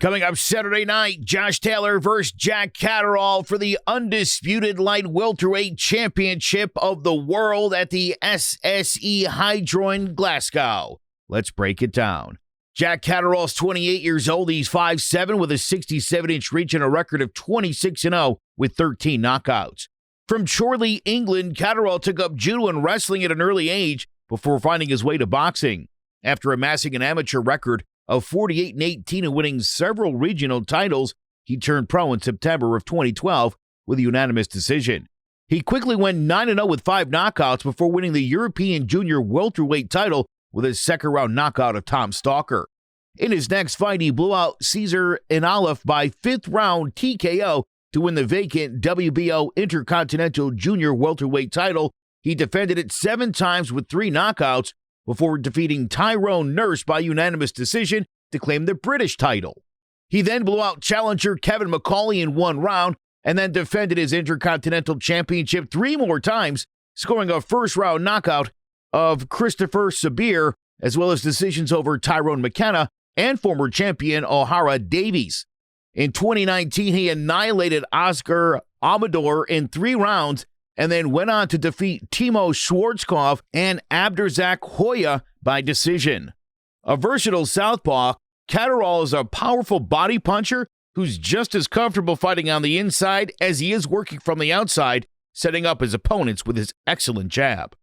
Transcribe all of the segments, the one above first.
Coming up Saturday night, Josh Taylor versus Jack Catterrall for the undisputed light welterweight championship of the world at the SSE Hydroin Glasgow. Let's break it down. Jack Catterall's 28 years old. He's 5'7", with a 67-inch reach and a record of 26-0 with 13 knockouts. From Chorley, England, Catterall took up judo and wrestling at an early age before finding his way to boxing. After amassing an amateur record of 48-18 and winning several regional titles, he turned pro in September of 2012 with a unanimous decision. He quickly went 9-0 with 5 knockouts before winning the European Junior welterweight title with a second-round knockout of Tom Stalker. In his next fight, he blew out Cesar Inalef by 5th-round TKO to win the vacant WBO Intercontinental Junior welterweight title. He defended it 7 times with 3 knockouts before defeating Tyrone Nurse by unanimous decision to claim the British title. He then blew out challenger Kevin McCauley in 1 round and then defended his Intercontinental Championship 3 more times, scoring a first-round knockout of Christopher Sabir, as well as decisions over Tyrone McKenna and former champion HaraDavies. In 2019, he annihilated Oscar Amador in 3 rounds and then went on to defeat Timo Schwarzkopf and Abdurzak Hoya by decision. A versatile southpaw, Catterrall is a powerful body puncher who's just as comfortable fighting on the inside as he is working from the outside, setting up his opponents with his excellent jab.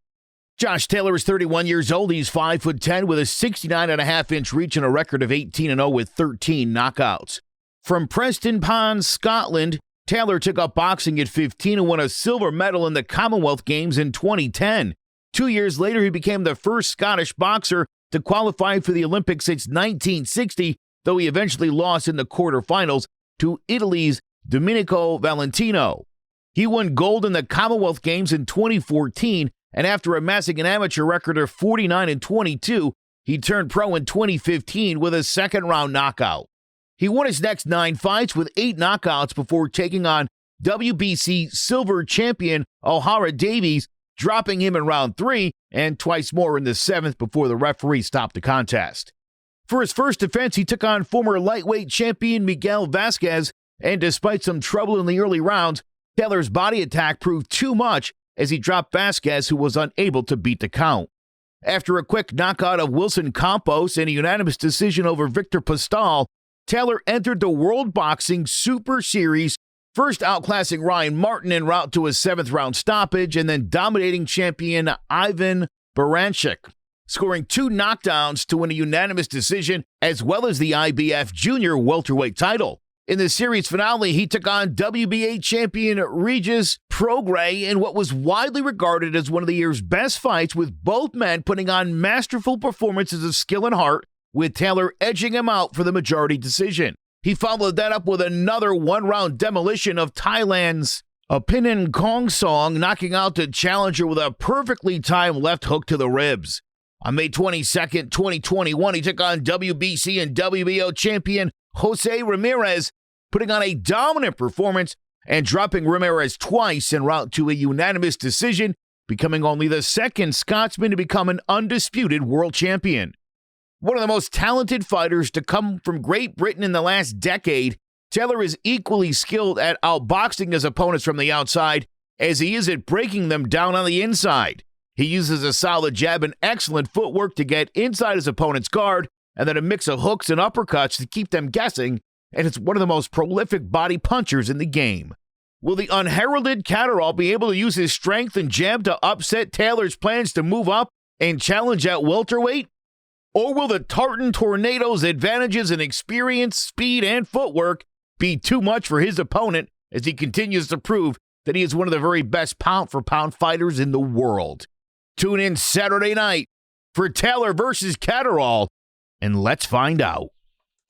Josh Taylor is 31 years old. He's 5'10", with a 69.5-inch reach and a record of 18-0 with 13 knockouts. From Prestonpans, Scotland, Taylor took up boxing at 15 and won a silver medal in the Commonwealth Games in 2010. 2 years later, he became the first Scottish boxer to qualify for the Olympics since 1960, though he eventually lost in the quarterfinals to Italy's Domenico Valentino. He won gold in the Commonwealth Games in 2014, and after amassing an amateur record of 49-22, he turned pro in 2015 with a second-round knockout. He won his next 9 fights with 8 knockouts before taking on WBC silver champion HaraDavies, dropping him in round 3 and twice more in the 7th before the referee stopped the contest. For his first defense, he took on former lightweight champion Miguel Vasquez, and despite some trouble in the early rounds, Taylor's body attack proved too much as he dropped Vasquez, who was unable to beat the count. After a quick knockout of Wilson Campos and a unanimous decision over Victor Postal, Taylor entered the World Boxing Super Series, first outclassing Ryan Martin en route to a 7th-round stoppage, and then dominating champion Ivan Baranchik, scoring 2 knockdowns to win a unanimous decision, as well as the IBF Junior welterweight title. In the series finale, he took on WBA champion Regis Prograis in what was widely regarded as one of the year's best fights, with both men putting on masterful performances of skill and heart, with Taylor edging him out for the majority decision. He followed that up with another 1-round demolition of Thailand's Apinan Kongsong, knocking out the challenger with a perfectly timed left hook to the ribs. On May 22nd, 2021, he took on WBC and WBO champion Jose Ramirez, putting on a dominant performance and dropping Ramirez twice en route to a unanimous decision, becoming only the 2nd Scotsman to become an undisputed world champion. One of the most talented fighters to come from Great Britain in the last decade, Taylor is equally skilled at outboxing his opponents from the outside as he is at breaking them down on the inside. He uses a solid jab and excellent footwork to get inside his opponent's guard, and then a mix of hooks and uppercuts to keep them guessing, and it's one of the most prolific body punchers in the game. Will the unheralded Catterall be able to use his strength and jab to upset Taylor's plans to move up and challenge at welterweight? Or will the Tartan Tornado's advantages in experience, speed, and footwork be too much for his opponent as he continues to prove that he is one of the very best pound-for-pound fighters in the world? Tune in Saturday night for Taylor versus Catterall, and let's find out.